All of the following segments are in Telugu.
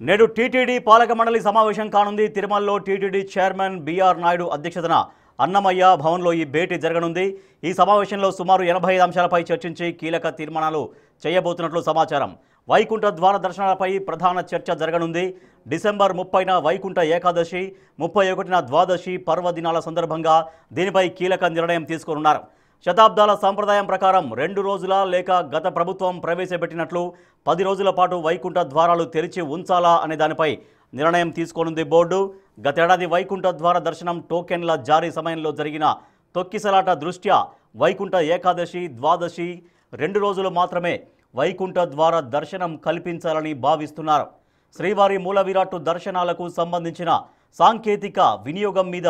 నేడు టీటీడీ పాలక మండలి సమావేశం కానుంది. తిరుమలలో టీటీడీ చైర్మన్ బిఆర్ నాయుడు అధ్యక్షతన అన్నమయ్య భవన్లో ఈ భేటీ జరగనుంది. ఈ సమావేశంలో సుమారు 85 అంశాలపై చర్చించి కీలక తీర్మానాలు చేయబోతున్నట్లు సమాచారం. వైకుంఠ ద్వార దర్శనాలపై ప్రధాన చర్చ జరగనుంది. డిసెంబర్ 30న వైకుంఠ ఏకాదశి, 31న ద్వాదశి పర్వదినాల సందర్భంగా దీనిపై కీలక నిర్ణయం తీసుకోనున్నారు. శతాబ్దాల సంప్రదాయం ప్రకారం 2 రోజుల లేక గత ప్రభుత్వం ప్రవేశపెట్టినట్లు 10 రోజుల పాటు వైకుంఠ ద్వారాలు తెరిచి ఉంచాలా అనే దానిపై నిర్ణయం తీసుకోనుంది బోర్డు. గతేడాది వైకుంఠ ద్వార దర్శనం టోకెన్ల జారీ సమయంలో జరిగిన తొక్కిసలాట దృష్ట్యా వైకుంఠ ఏకాదశి, ద్వాదశి 2 రోజులు మాత్రమే వైకుంఠ ద్వార దర్శనం కల్పించాలని భావిస్తున్నారు. శ్రీవారి మూల విరాట్టు దర్శనాలకు సంబంధించిన సాంకేతిక వినియోగం మీద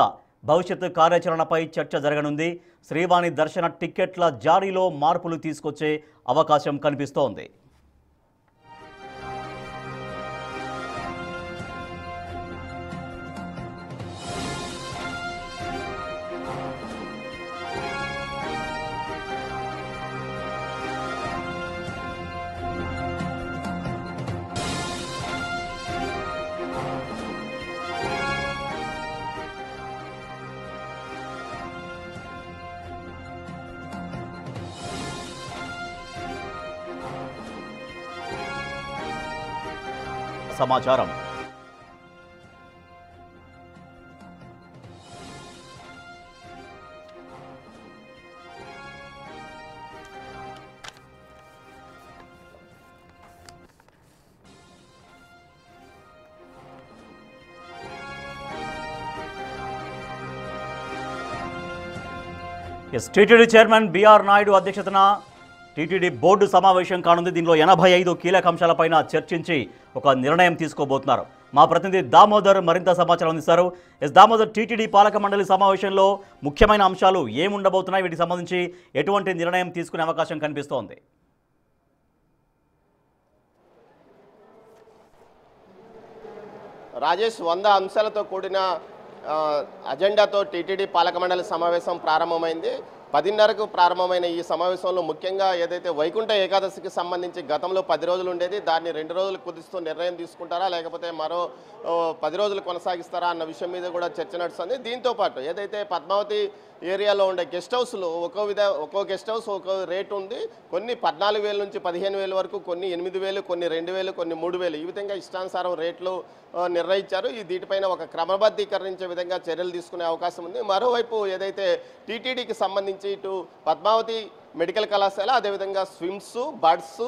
భవిష్యత్తు కార్యాచరణపై చర్చ జరగనుంది. శ్రీవాణి దర్శన టిక్కెట్ల జారీలో మార్పులు తీసుకొచ్చే అవకాశం కనిపిస్తోంది. సమాచారం. టీటీడీ చైర్మన్ బిఆర్ నాయుడు అధ్యక్షతన టీటీడీ బోర్డు సమావేశం కానుంది. దీనిలో 85 కీలక అంశాలపైన చర్చించి ఒక నిర్ణయం తీసుకోబోతున్నారు. మా ప్రతినిధి దామోదర్ మరింత సమాచారం అందిస్తారు. దామోదర్, టీటీడీ పాలక మండలి సమావేశంలో ముఖ్యమైన అంశాలు ఏముండబోతున్నాయి? వీటికి సంబంధించి ఎటువంటి నిర్ణయం తీసుకునే అవకాశం కనిపిస్తోంది? రాజేష్, 100 అంశాలతో కూడిన అజెండాతో టీటీడీ పాలక మండలి సమావేశం ప్రారంభమైంది. 10:30కు ప్రారంభమైన ఈ సమావేశంలో ముఖ్యంగా ఏదైతే వైకుంఠ ఏకాదశికి సంబంధించి గతంలో 10 రోజులు ఉండేది, దాన్ని 2 రోజులు కుదిస్తూ నిర్ణయం తీసుకుంటారా లేకపోతే మరో 10 రోజులు కొనసాగిస్తారా అన్న విషయం మీద కూడా చర్చ నడుస్తుంది. దీంతోపాటు ఏదైతే పద్మావతి ఏరియాలో ఉండే గెస్ట్ హౌస్లు ఒక్కో గెస్ట్ హౌస్ ఒక్కో రేటు ఉంది. కొన్ని 14,000 నుంచి 15,000 వరకు, కొన్ని 8,000, కొన్ని 2,000, కొన్ని 3,000 ఈ విధంగా ఇష్టానుసారం రేట్లు నిర్ణయించారు. దీటిపైన ఒక క్రమబద్ధీకరించే విధంగా చర్యలు తీసుకునే అవకాశం ఉంది. మరోవైపు ఏదైతే టీటీడీకి సంబంధించి ఇటు పద్మావతి మెడికల్ కళాశాల, అదేవిధంగా స్విమ్స్, బడ్స్,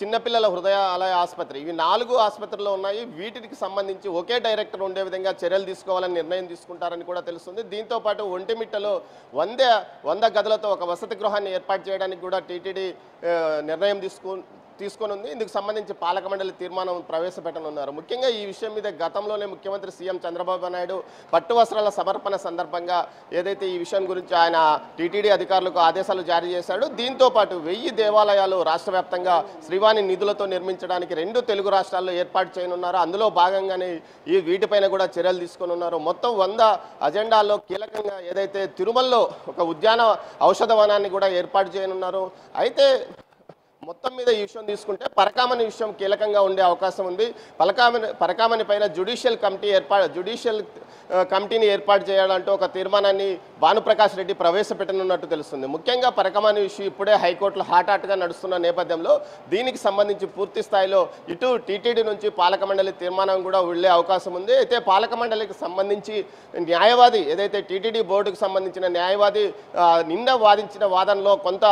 చిన్నపిల్లల హృదయాలయ ఆసుపత్రి, ఇవి 4 ఆసుపత్రులు ఉన్నాయి. వీటికి సంబంధించి ఒకే డైరెక్టర్ ఉండే విధంగా చర్యలు తీసుకోవాలని నిర్ణయం తీసుకుంటారని కూడా తెలుస్తుంది. దీంతోపాటు ఒంటిమిట్టలో 100 గదులతో ఒక వసతి గృహాన్ని ఏర్పాటు చేయడానికి కూడా టీటీడీ నిర్ణయం తీసుకొనుంది. ఇందుకు సంబంధించి పాలక మండలి తీర్మానం ప్రవేశపెట్టనున్నారు. ముఖ్యంగా ఈ విషయం మీద గతంలోనే ముఖ్యమంత్రి సీఎం చంద్రబాబు నాయుడు పట్టు వస్త్రాల సమర్పణ సందర్భంగా ఏదైతే ఈ విషయం గురించి ఆయన టీటీడీ అధికారులకు ఆదేశాలు జారీ చేశాడు. దీంతోపాటు 1000 దేవాలయాలు రాష్ట్ర వ్యాప్తంగా శ్రీవాణి నిధులతో నిర్మించడానికి 2 తెలుగు రాష్ట్రాల్లో ఏర్పాటు చేయనున్నారు. అందులో భాగంగానే వీటిపైన కూడా చర్యలు తీసుకొనున్నారు. మొత్తం 100 అజెండాల్లో కీలకంగా ఏదైతే తిరుమలలో ఒక ఉద్యాన ఔషధవనాన్ని కూడా ఏర్పాటు చేయనున్నారు. అయితే మొత్తం మీద ఈ విషయం తీసుకుంటే పరకామణి విషయం కీలకంగా ఉండే అవకాశం ఉంది. పరకామణి పైన జ్యుడిషియల్ కమిటీని ఏర్పాటు చేయాలంటూ ఒక తీర్మానాన్ని భానుప్రకాష్ రెడ్డి ప్రవేశపెట్టనున్నట్టు తెలుస్తుంది. ముఖ్యంగా పరకామణి విషయం ఇప్పుడే హైకోర్టులో హాట్గా నడుస్తున్న నేపథ్యంలో దీనికి సంబంధించి పూర్తి స్థాయిలో ఇటు టీటీడీ నుంచి పాలక మండలి తీర్మానం కూడా వెళ్ళే అవకాశం ఉంది. అయితే పాలక మండలికి సంబంధించి న్యాయవాది ఏదైతే టీటీడీ బోర్డుకు సంబంధించిన న్యాయవాది నిన్న వాదించిన వాదనలో కొంత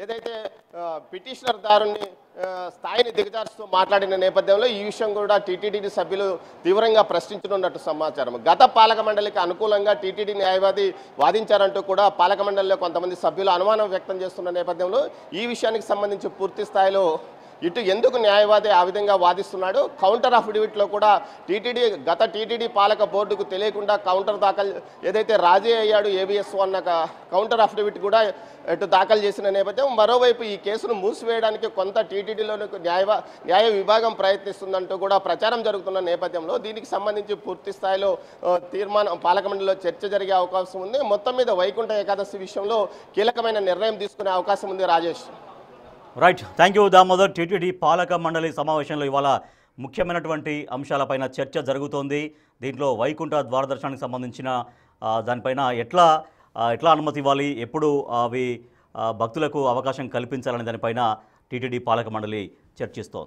ఏదైతే పిటిషనర్ దారుని స్థాయిని దిగజారుస్తూ మాట్లాడిన నేపథ్యంలో ఈ విషయం కూడా టీటీడీ సభ్యులు తీవ్రంగా ప్రశ్నించనున్నట్టు సమాచారం. గత పాలక మండలికి అనుకూలంగా టీటీడీ న్యాయవాది వాదించారంటూ కూడా పాలక మండలిలో కొంతమంది సభ్యులు అనుమానం వ్యక్తం చేస్తున్న నేపథ్యంలో ఈ విషయానికి సంబంధించి పూర్తి స్థాయిలో ఇటు ఎందుకు న్యాయవాది ఆ విధంగా వాదిస్తున్నాడు, కౌంటర్ అఫిడవిట్లో కూడా గత టీటీడీ పాలక బోర్డుకు తెలియకుండా కౌంటర్ దాఖలు ఏదైతే రాజీ అయ్యాడు ఏబిఎస్ అన్న కౌంటర్ అఫిడవిట్ కూడా ఇటు దాఖలు చేసిన నేపథ్యం. మరోవైపు ఈ కేసును మూసివేయడానికి కొంత టీటీడీలోని న్యాయ విభాగం ప్రయత్నిస్తుందంటూ కూడా ప్రచారం జరుగుతున్న నేపథ్యంలో దీనికి సంబంధించి పూర్తి స్థాయిలో తీర్మానం పాలక మండలిలో చర్చ జరిగే అవకాశం ఉంది. మొత్తం మీద వైకుంఠ ఏకాదశి విషయంలో కీలకమైన నిర్ణయం తీసుకునే అవకాశం ఉంది. Rajesh, right, thank you Damodar. TTD పాలక మండలి సమావేశంలో ఇవాళ ముఖ్యమైనటువంటి అంశాలపైన చర్చ జరుగుతోంది. దీంట్లో వైకుంఠ ద్వారదర్శనానికి సంబంధించిన దానిపైన ఎట్లా అనుమతి ఇవ్వాలి, ఎప్పుడు అవి భక్తులకు అవకాశం కల్పించాలనే దానిపైన టీటీడీ పాలక మండలి చర్చిస్తోంది.